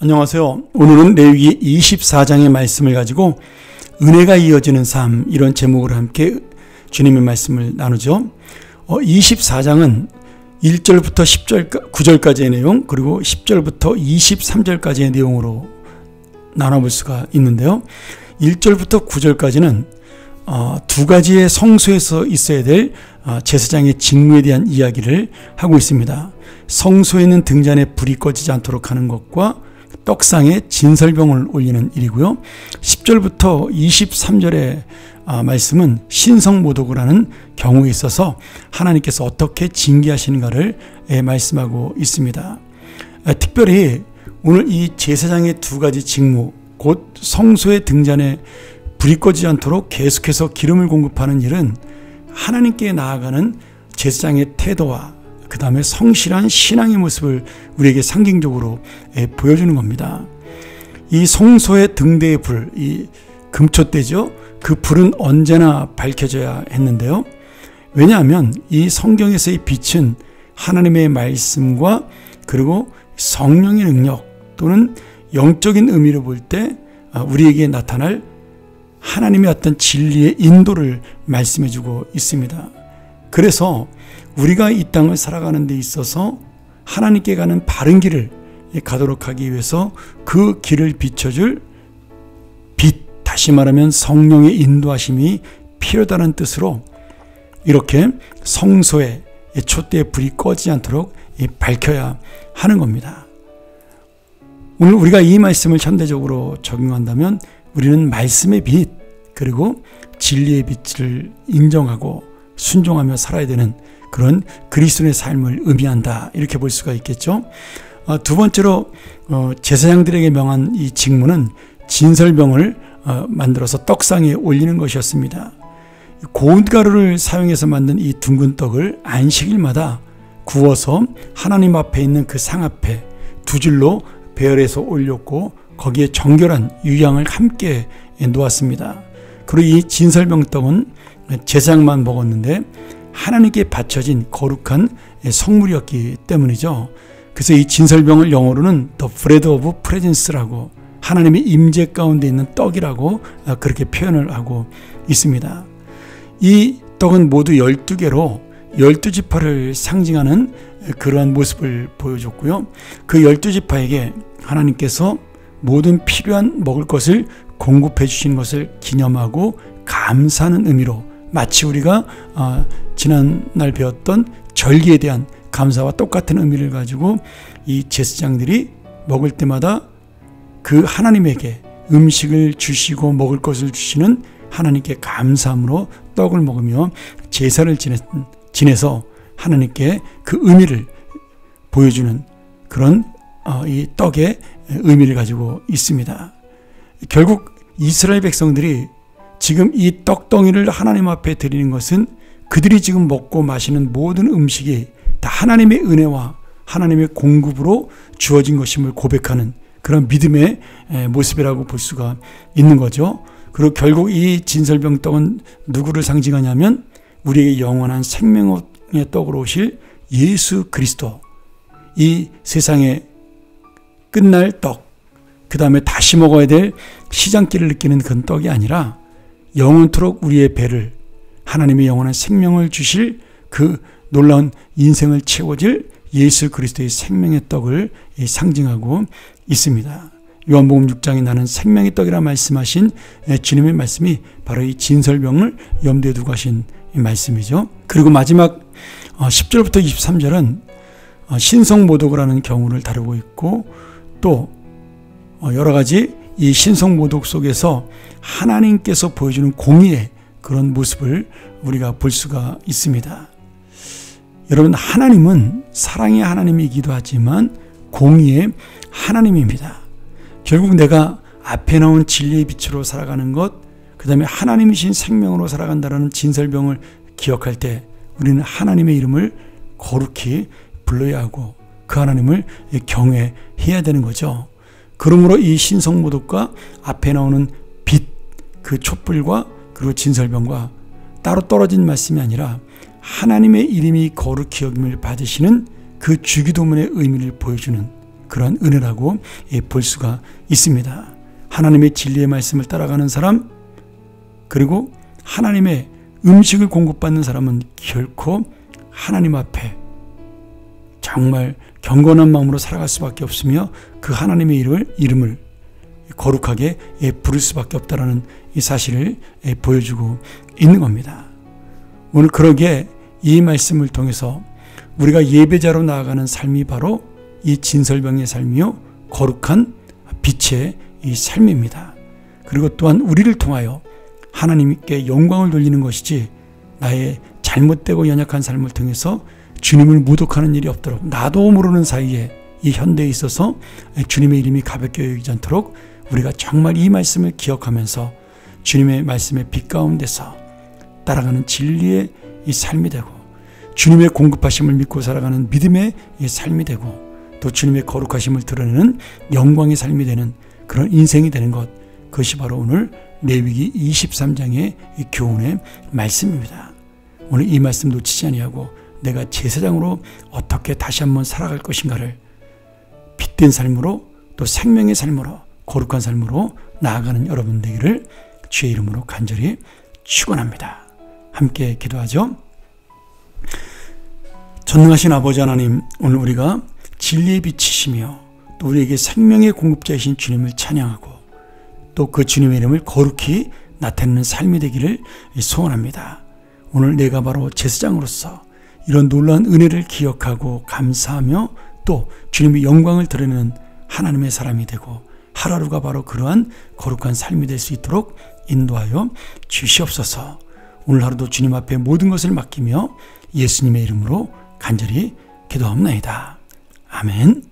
안녕하세요. 오늘은 레위기 24장의 말씀을 가지고 은혜가 이어지는 삶, 이런 제목으로 함께 주님의 말씀을 나누죠. 24장은 1절부터 10절, 9절까지의 내용, 그리고 10절부터 23절까지의 내용으로 나눠볼 수가 있는데요. 1절부터 9절까지는 두 가지의 성소에서 있어야 될 제사장의 직무에 대한 이야기를 하고 있습니다. 성소에 있는 등잔에 불이 꺼지지 않도록 하는 것과 떡상에 진설병을 올리는 일이고요. 10절부터 23절의 말씀은 신성모독을 하는 경우에 있어서 하나님께서 어떻게 징계하시는가를 말씀하고 있습니다. 특별히 오늘 이 제사장의 두 가지 직무, 곧 성소의 등잔에 불이 꺼지지 않도록 계속해서 기름을 공급하는 일은 하나님께 나아가는 제사장의 태도와 그 다음에 성실한 신앙의 모습을 우리에게 상징적으로 보여주는 겁니다. 이 성소의 등대의 불, 이 금초대죠. 그 불은 언제나 밝혀져야 했는데요. 왜냐하면 이 성경에서의 빛은 하나님의 말씀과 그리고 성령의 능력 또는 영적인 의미로 볼 때 우리에게 나타날 하나님의 어떤 진리의 인도를 말씀해주고 있습니다. 그래서 우리가 이 땅을 살아가는 데 있어서 하나님께 가는 바른 길을 가도록 하기 위해서 그 길을 비춰줄 빛, 다시 말하면 성령의 인도하심이 필요하다는 뜻으로 이렇게 성소에 촛대의 불이 꺼지지 않도록 밝혀야 하는 겁니다. 오늘 우리가 이 말씀을 현대적으로 적용한다면 우리는 말씀의 빛 그리고 진리의 빛을 인정하고 순종하며 살아야 되는 그런 그리스도의 삶을 의미한다, 이렇게 볼 수가 있겠죠. 두 번째로 제사장들에게 명한 이 직무는 진설병을 만들어서 떡상에 올리는 것이었습니다. 고운 가루를 사용해서 만든 이 둥근 떡을 안식일마다 구워서 하나님 앞에 있는 그 상 앞에 두 줄로 배열해서 올렸고 거기에 정결한 유향을 함께 놓았습니다. 그리고 이 진설병 떡은 제사장만 먹었는데 하나님께 바쳐진 거룩한 성물이었기 때문이죠. 그래서 이 진설병을 영어로는 The Bread of Presence라고, 하나님의 임재 가운데 있는 떡이라고 그렇게 표현을 하고 있습니다. 이 떡은 모두 12개로 12지파를 상징하는 그러한 모습을 보여줬고요. 그 12지파에게 하나님께서 모든 필요한 먹을 것을 공급해 주신 것을 기념하고 감사하는 의미로, 마치 우리가 지난날 배웠던 절기에 대한 감사와 똑같은 의미를 가지고 이 제사장들이 먹을 때마다 그 하나님에게 음식을 주시고 먹을 것을 주시는 하나님께 감사함으로 떡을 먹으며 제사를 지내서 하나님께 그 의미를 보여주는 그런 이 떡의 의미를 가지고 있습니다. 결국 이스라엘 백성들이 지금 이 떡덩이를 하나님 앞에 드리는 것은 그들이 지금 먹고 마시는 모든 음식이 다 하나님의 은혜와 하나님의 공급으로 주어진 것임을 고백하는 그런 믿음의 모습이라고 볼 수가 있는 거죠. 그리고 결국 이 진설병 떡은 누구를 상징하냐면 우리에게 영원한 생명의 떡으로 오실 예수 그리스도, 이 세상에 끝날 떡, 그 다음에 다시 먹어야 될 시장기를 느끼는 그런 떡이 아니라 영원토록 우리의 배를, 하나님의 영원한 생명을 주실 그 놀라운 인생을 채워질 예수 그리스도의 생명의 떡을 상징하고 있습니다. 요한복음 6장에 나는 생명의 떡이라 말씀하신 주님의 말씀이 바로 이 진설병을 염두에 두고 하신 말씀이죠. 그리고 마지막 10절부터 23절은 신성모독을 하는 경우를 다루고 있고, 또 여러 가지 이 신성모독 속에서 하나님께서 보여주는 공의의 그런 모습을 우리가 볼 수가 있습니다. 여러분, 하나님은 사랑의 하나님이기도 하지만 공의의 하나님입니다. 결국 내가 앞에 나온 진리의 빛으로 살아가는 것, 그 다음에 하나님이신 생명으로 살아간다는 진설병을 기억할 때 우리는 하나님의 이름을 거룩히 불러야 하고 그 하나님을 경외해야 되는 거죠. 그러므로 이 신성모독과 앞에 나오는 빛, 그 촛불과 그리고 진설병과 따로 떨어진 말씀이 아니라 하나님의 이름이 거룩히 여김을 받으시는 그 주기도문의 의미를 보여주는 그런 은혜라고 볼 수가 있습니다. 하나님의 진리의 말씀을 따라가는 사람, 그리고 하나님의 음식을 공급받는 사람은 결코 하나님 앞에 정말 경건한 마음으로 살아갈 수밖에 없으며 그 하나님의 이름을 거룩하게 부를 수밖에 없다라는 이 사실을 보여주고 있는 겁니다. 오늘 그러기에 이 말씀을 통해서 우리가 예배자로 나아가는 삶이 바로 이 진설병의 삶이요 거룩한 빛의 이 삶입니다. 그리고 또한 우리를 통하여 하나님께 영광을 돌리는 것이지 나의 잘못되고 연약한 삶을 통해서 주님을 모독하는 일이 없도록 나도 모르는 사이에 이 현대에 있어서 주님의 이름이 가볍게 여기지 않도록 우리가 정말 이 말씀을 기억하면서 주님의 말씀의 빛 가운데서 따라가는 진리의 이 삶이 되고 주님의 공급하심을 믿고 살아가는 믿음의 이 삶이 되고 또 주님의 거룩하심을 드러내는 영광의 삶이 되는 그런 인생이 되는 것, 그것이 바로 오늘 레위기 23장의 이 교훈의 말씀입니다. 오늘 이 말씀 놓치지 아니하고 내가 제사장으로 어떻게 다시 한번 살아갈 것인가를 빛된 삶으로 또 생명의 삶으로 거룩한 삶으로 나아가는 여러분 되기를 주의 이름으로 간절히 축원합니다. 함께 기도하죠. 전능하신 아버지 하나님, 오늘 우리가 진리의 빛이시며 또 우리에게 생명의 공급자이신 주님을 찬양하고 또 그 주님의 이름을 거룩히 나타내는 삶이 되기를 소원합니다. 오늘 내가 바로 제사장으로서 이런 놀라운 은혜를 기억하고 감사하며 또 주님의 영광을 드러내는 하나님의 사람이 되고 하루하루가 바로 그러한 거룩한 삶이 될 수 있도록 인도하여 주시옵소서. 오늘 하루도 주님 앞에 모든 것을 맡기며 예수님의 이름으로 간절히 기도합니다. 아멘.